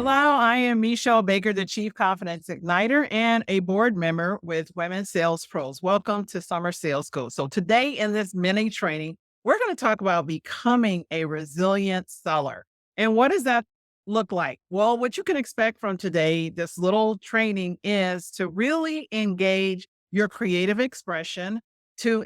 Hello, I am Meshell Baker, the Chief Confidence Igniter and a board member with Women Sales Pros. Welcome to Summer Sales School. So today in this mini training, we're going to talk about becoming a resilient seller. And what does that look like? Well, what you can expect from today, this little training, is to really engage your creative expression, to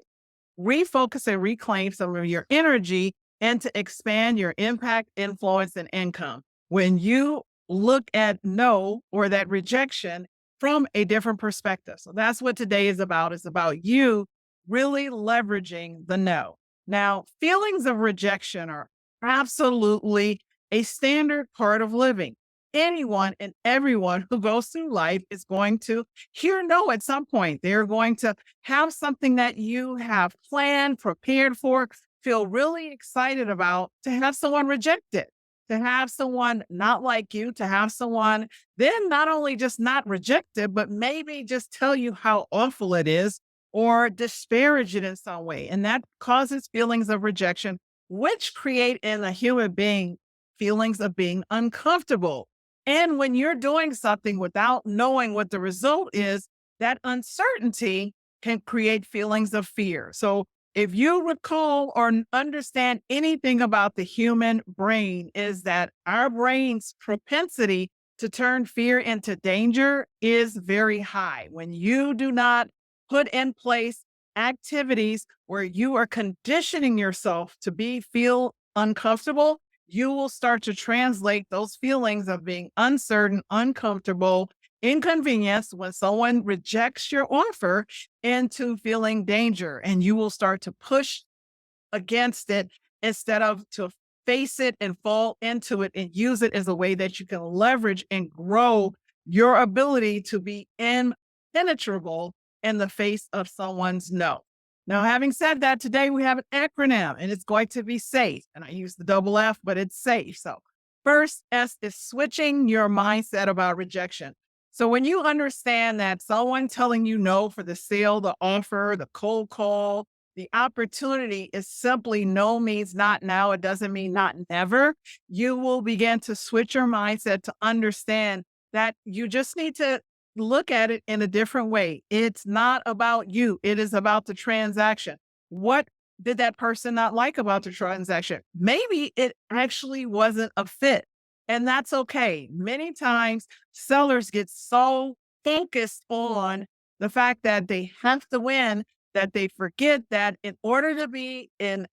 refocus and reclaim some of your energy, and to expand your impact, influence, and income. When you look at no or that rejection from a different perspective. So that's what today is about. It's about you really leveraging the no. Now, feelings of rejection are absolutely a standard part of living. Anyone and everyone who goes through life is going to hear no at some point. They're going to have something that you have planned, prepared for, feel really excited about, to have someone reject it, to have someone not like you, to have someone then not only just not reject it, but maybe just tell you how awful it is or disparage it in some way. And that causes feelings of rejection, which create in a human being feelings of being uncomfortable. And when you're doing something without knowing what the result is, that uncertainty can create feelings of fear. So if you recall or understand anything about the human brain, is that our brain's propensity to turn fear into danger is very high. When you do not put in place activities where you are conditioning yourself to feel uncomfortable, you will start to translate those feelings of being uncertain, uncomfortable, inconvenience when someone rejects your offer into feeling danger. And you will start to push against it instead of to face it and fall into it and use it as a way that you can leverage and grow your ability to be impenetrable in the face of someone's no. Now, having said that, today we have an acronym and it's going to be SAFE. And I use the double F, but it's SAFE. So first S is switching your mindset about rejection. So when you understand that someone telling you no for the sale, the offer, the cold call, the opportunity is simply no means not now. It doesn't mean not never. You will begin to switch your mindset to understand that you just need to look at it in a different way. It's not about you. It is about the transaction. What did that person not like about the transaction? Maybe it actually wasn't a fit. And that's okay. Many times sellers get so focused on the fact that they have to win that they forget that in order to be an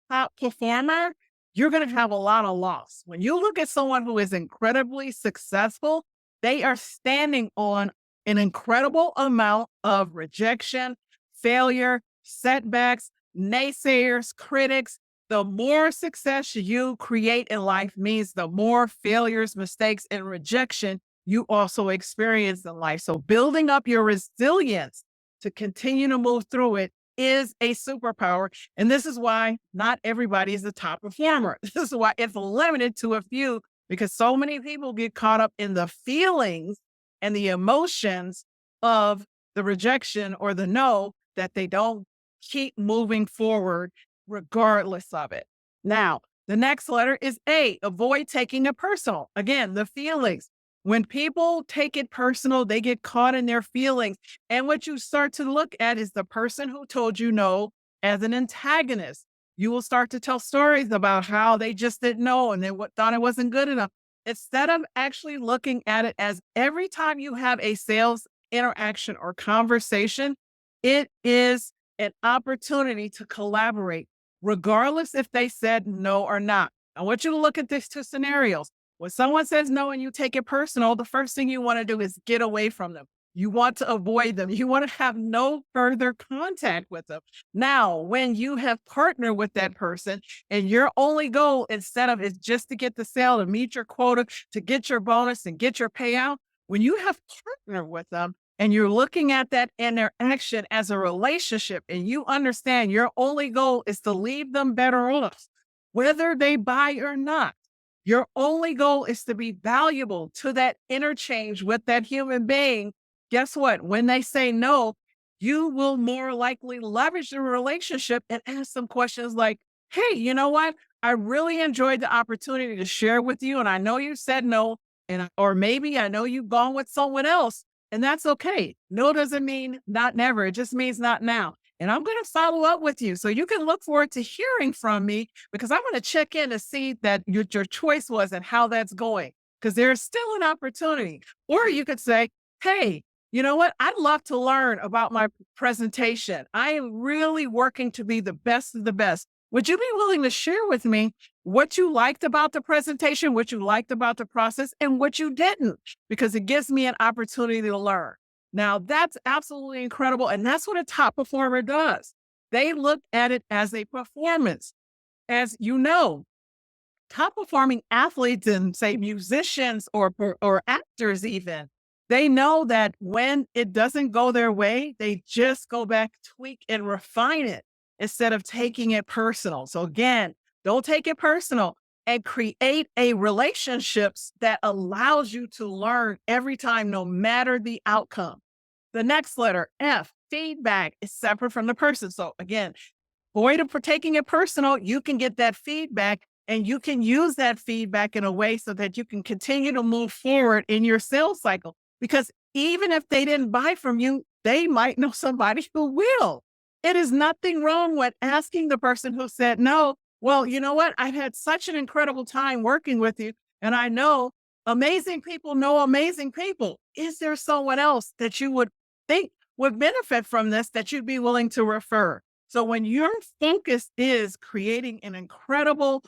top performer, you're going to have a lot of loss. When you look at someone who is incredibly successful, they are standing on an incredible amount of rejection, failure, setbacks, naysayers, critics. The more success you create in life means the more failures, mistakes, and rejection you also experience in life. So building up your resilience to continue to move through it is a superpower. And this is why not everybody is a top performer. This is why it's limited to a few, because so many people get caught up in the feelings and the emotions of the rejection or the no that they don't keep moving forward regardless of it. Now, the next letter is A, avoid taking it personal. Again, the feelings. When people take it personal, they get caught in their feelings. And what you start to look at is the person who told you no as an antagonist. You will start to tell stories about how they just didn't know and they thought it wasn't good enough. Instead of actually looking at it as every time you have a sales interaction or conversation, it is an opportunity to collaborate, regardless if they said no or not. I want you to look at these two scenarios. When someone says no and you take it personal, the first thing you want to do is get away from them. You want to avoid them. You want to have no further contact with them. Now, when you have partnered with that person and your only goal instead of is just to get the sale, to meet your quota, to get your bonus and get your payout, when you have partnered with them and you're looking at that interaction as a relationship and you understand your only goal is to leave them better off, whether they buy or not. Your only goal is to be valuable to that interchange with that human being. Guess what? When they say no, you will more likely leverage the relationship and ask them questions like, hey, you know what? I really enjoyed the opportunity to share with you. And I know you said no, Or maybe I know you've gone with someone else, and that's okay. No doesn't mean not never. It just means not now. And I'm going to follow up with you. So you can look forward to hearing from me because I want to check in to see that your choice was and how that's going. Because there's still an opportunity. Or you could say, hey, you know what? I'd love to learn about my presentation. I am really working to be the best of the best. Would you be willing to share with me what you liked about the presentation, what you liked about the process, and what you didn't? Because it gives me an opportunity to learn. Now, that's absolutely incredible. And that's what a top performer does. They look at it as a performance. As you know, top performing athletes and say musicians or actors even, they know that when it doesn't go their way, they just go back, tweak and refine it instead of taking it personal. So again, don't take it personal and create a relationships that allows you to learn every time, no matter the outcome. The next letter, F, feedback, is separate from the person. So again, void of taking it personal, you can get that feedback and you can use that feedback in a way so that you can continue to move forward in your sales cycle. Because even if they didn't buy from you, they might know somebody who will. It is nothing wrong with asking the person who said no, well, you know what? I've had such an incredible time working with you. And I know amazing people know amazing people. Is there someone else that you would think would benefit from this that you'd be willing to refer? So when your focus is creating an incredible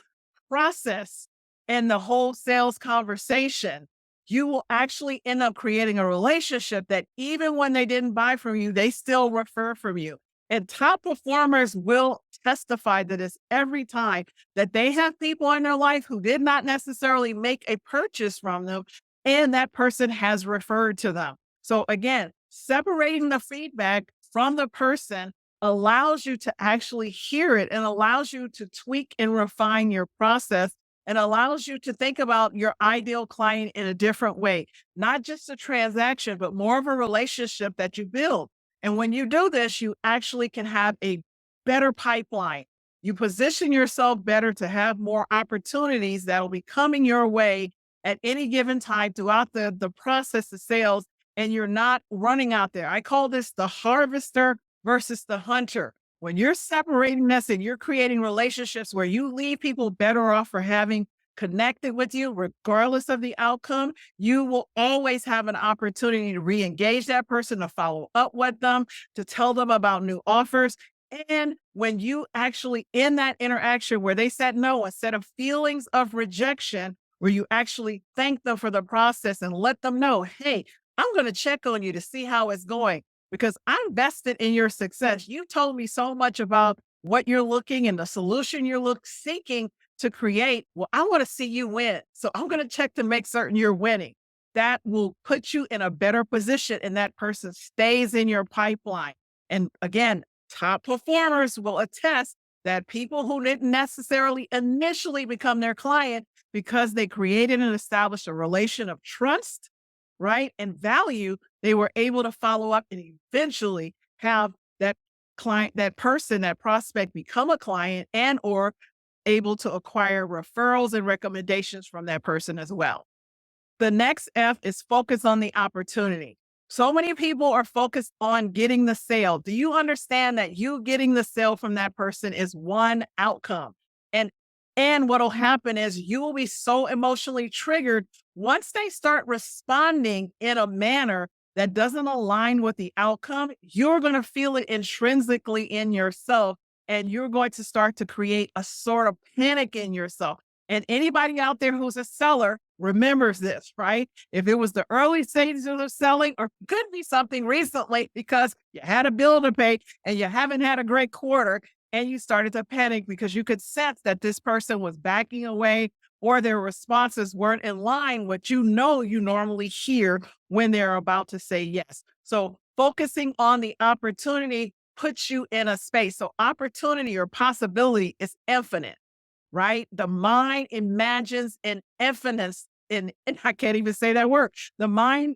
process in the whole sales conversation, you will actually end up creating a relationship that even when they didn't buy from you, they still refer from you. And top performers will testify to this every time that they have people in their life who did not necessarily make a purchase from them, and that person has referred to them. So again, separating the feedback from the person allows you to actually hear it and allows you to tweak and refine your process and allows you to think about your ideal client in a different way, not just a transaction, but more of a relationship that you build. And when you do this, you actually can have a better pipeline. You position yourself better to have more opportunities that will be coming your way at any given time throughout the process of sales. And you're not running out there. I call this the harvester versus the hunter. When you're separating this and you're creating relationships where you leave people better off for having connected with you, regardless of the outcome, you will always have an opportunity to re-engage that person, to follow up with them, to tell them about new offers. And when you actually in that interaction where they said no, instead of feelings of rejection, where you actually thank them for the process and let them know, hey, I'm going to check on you to see how it's going because I'm vested in your success. You told me so much about what you're looking and the solution you're seeking to create. Well, I want to see you win. So I'm going to check to make certain you're winning. That will put you in a better position and that person stays in your pipeline. And again, top performers will attest that people who didn't necessarily initially become their client because they created and established a relation of trust, right, and value, they were able to follow up and eventually have that client, that person, that prospect become a client and or able to acquire referrals and recommendations from that person as well. The next F is focus on the opportunity. So many people are focused on getting the sale. Do you understand that you getting the sale from that person is one outcome? And what'll happen is you will be so emotionally triggered once they start responding in a manner that doesn't align with the outcome, you're going to feel it intrinsically in yourself and you're going to start to create a sort of panic in yourself. And anybody out there who's a seller remembers this, right? If it was the early stages of selling or could be something recently because you had a bill to pay and you haven't had a great quarter and you started to panic because you could sense that this person was backing away or their responses weren't in line with you normally hear when they're about to say yes. So focusing on the opportunity puts you in a space. So opportunity or possibility is infinite, right? The mind imagines an infinite, and I can't even say that word. The mind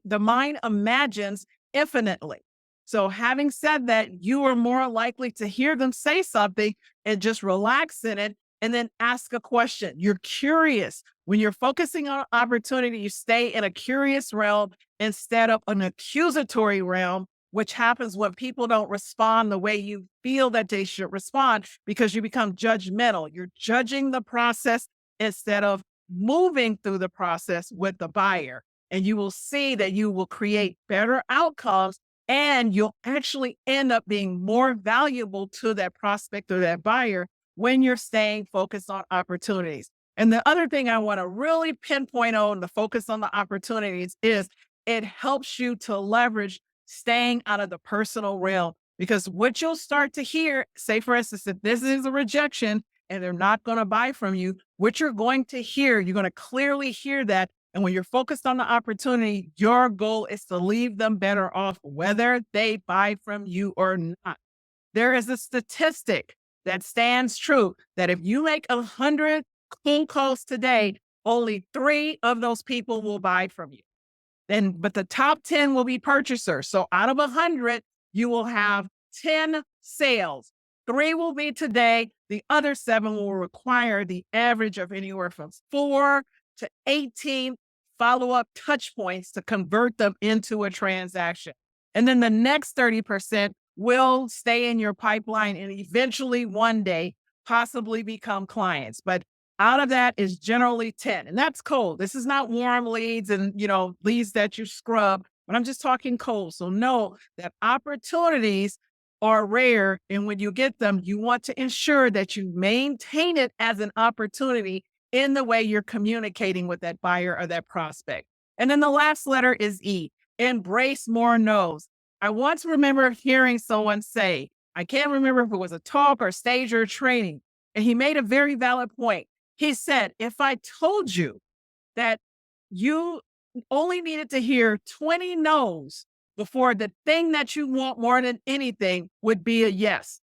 imagines infinitely. So having said that, you are more likely to hear them say something and just relax in it and then ask a question. You're curious. When you're focusing on opportunity, you stay in a curious realm instead of an accusatory realm, which happens when people don't respond the way you feel that they should respond because you become judgmental. You're judging the process instead of moving through the process with the buyer. And you will see that you will create better outcomes and you'll actually end up being more valuable to that prospect or that buyer when you're staying focused on opportunities. And the other thing I want to really pinpoint on the focus on the opportunities is it helps you to leverage staying out of the personal realm. Because what you'll start to hear, say, for instance, if this is a rejection and they're not going to buy from you, what you're going to hear, you're going to clearly hear that. And when you're focused on the opportunity, your goal is to leave them better off, whether they buy from you or not. There is a statistic that stands true that if you make 100 cold calls today, only 3 of those people will buy from you. But the top 10 will be purchasers. So out of 100, you will have 10 sales. 3 will be today. The other 7 will require the average of anywhere from 4 to 18 follow-up touch points to convert them into a transaction. And then the next 30% will stay in your pipeline and eventually one day possibly become clients. But out of that is generally 10. And that's cold. This is not warm leads and, leads that you scrub, but I'm just talking cold. So know that opportunities are rare. And when you get them, you want to ensure that you maintain it as an opportunity in the way you're communicating with that buyer or that prospect. And then the last letter is E, embrace more no's. I once remember hearing someone say, I can't remember if it was a talk or stage or training, and he made a very valid point. He said, if I told you that you only needed to hear 20 no's before the thing that you want more than anything would be a yes,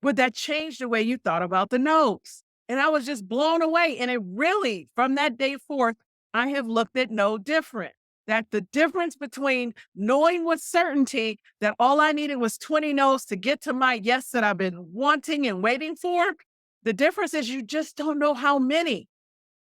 would that change the way you thought about the no's? And I was just blown away. And it really, from that day forth, I have looked at no different. That the difference between knowing with certainty that all I needed was 20 no's to get to my yes that I've been wanting and waiting for, the difference is you just don't know how many.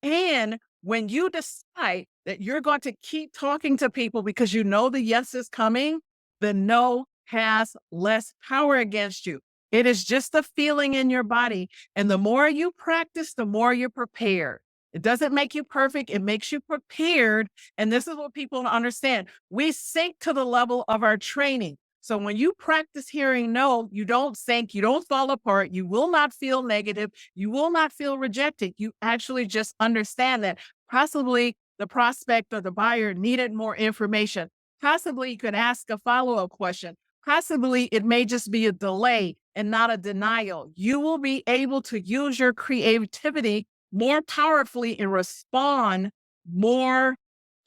And when you decide that you're going to keep talking to people because you know the yes is coming, the no has less power against you. It is just a feeling in your body. And the more you practice, the more you're prepared. It doesn't make you perfect. It makes you prepared. And this is what people don't understand. We sink to the level of our training. So when you practice hearing no, you don't sink, you don't fall apart, you will not feel negative, you will not feel rejected. You actually just understand that possibly the prospect or the buyer needed more information. Possibly you could ask a follow-up question. Possibly it may just be a delay and not a denial. You will be able to use your creativity more powerfully and respond more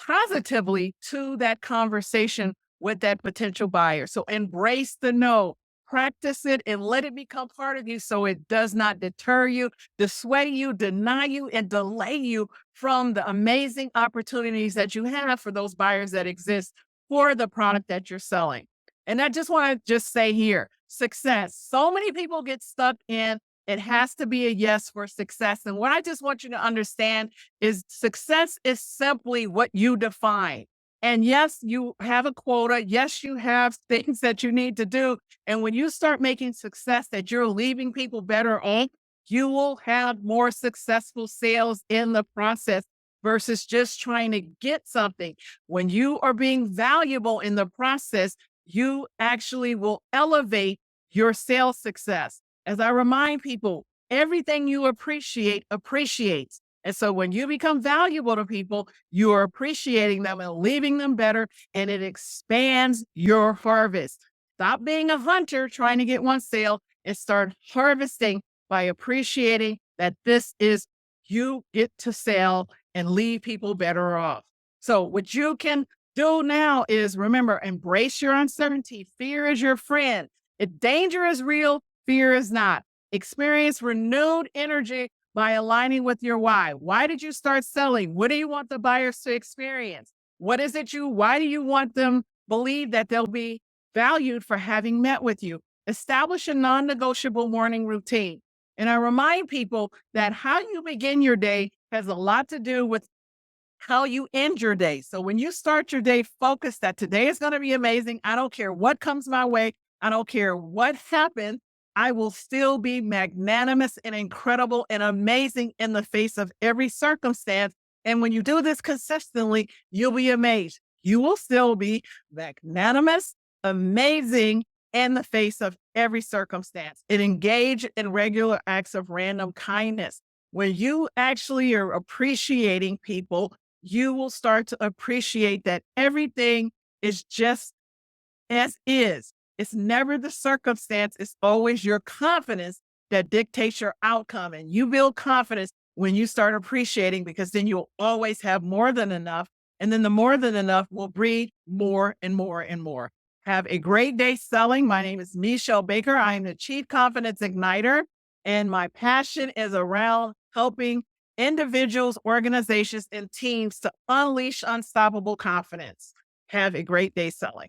positively to that conversation with that potential buyer. So embrace the no, practice it, and let it become part of you so it does not deter you, dissuade you, deny you, and delay you from the amazing opportunities that you have for those buyers that exist for the product that you're selling. And I just want to just say here, success. So many people get stuck in it has to be a yes for success. And what I just want you to understand is success is simply what you define. And yes, you have a quota. Yes, you have things that you need to do. And when you start making success that you're leaving people better off, you will have more successful sales in the process versus just trying to get something. When you are being valuable in the process, you actually will elevate your sales success. As I remind people, everything you appreciate appreciates. And so when you become valuable to people, you are appreciating them and leaving them better, and it expands your harvest. Stop being a hunter trying to get one sale and start harvesting by appreciating that this is you get to sell and leave people better off. So what you can do now is remember, embrace your uncertainty. Fear is your friend. If danger is real, fear is not. Experience renewed energy by aligning with your why. Why did you start selling? What do you want the buyers to experience? Why do you want them believe that they'll be valued for having met with you? Establish a non-negotiable morning routine. And I remind people that how you begin your day has a lot to do with how you end your day. So when you start your day focused that today is going to be amazing, I don't care what comes my way, I don't care what happens, I will still be magnanimous and incredible and amazing in the face of every circumstance. And when you do this consistently, you'll be amazed. You will still be magnanimous, amazing in the face of every circumstance, and engage in regular acts of random kindness. When you actually are appreciating people, you will start to appreciate that everything is just as is. It's never the circumstance, it's always your confidence that dictates your outcome. And you build confidence when you start appreciating, because then you'll always have more than enough. And then the more than enough will breed more and more and more. Have a great day selling. My name is Meshell Baker. I am the Chief Confidence Igniter, and my passion is around helping individuals, organizations, and teams to unleash unstoppable confidence. Have a great day selling.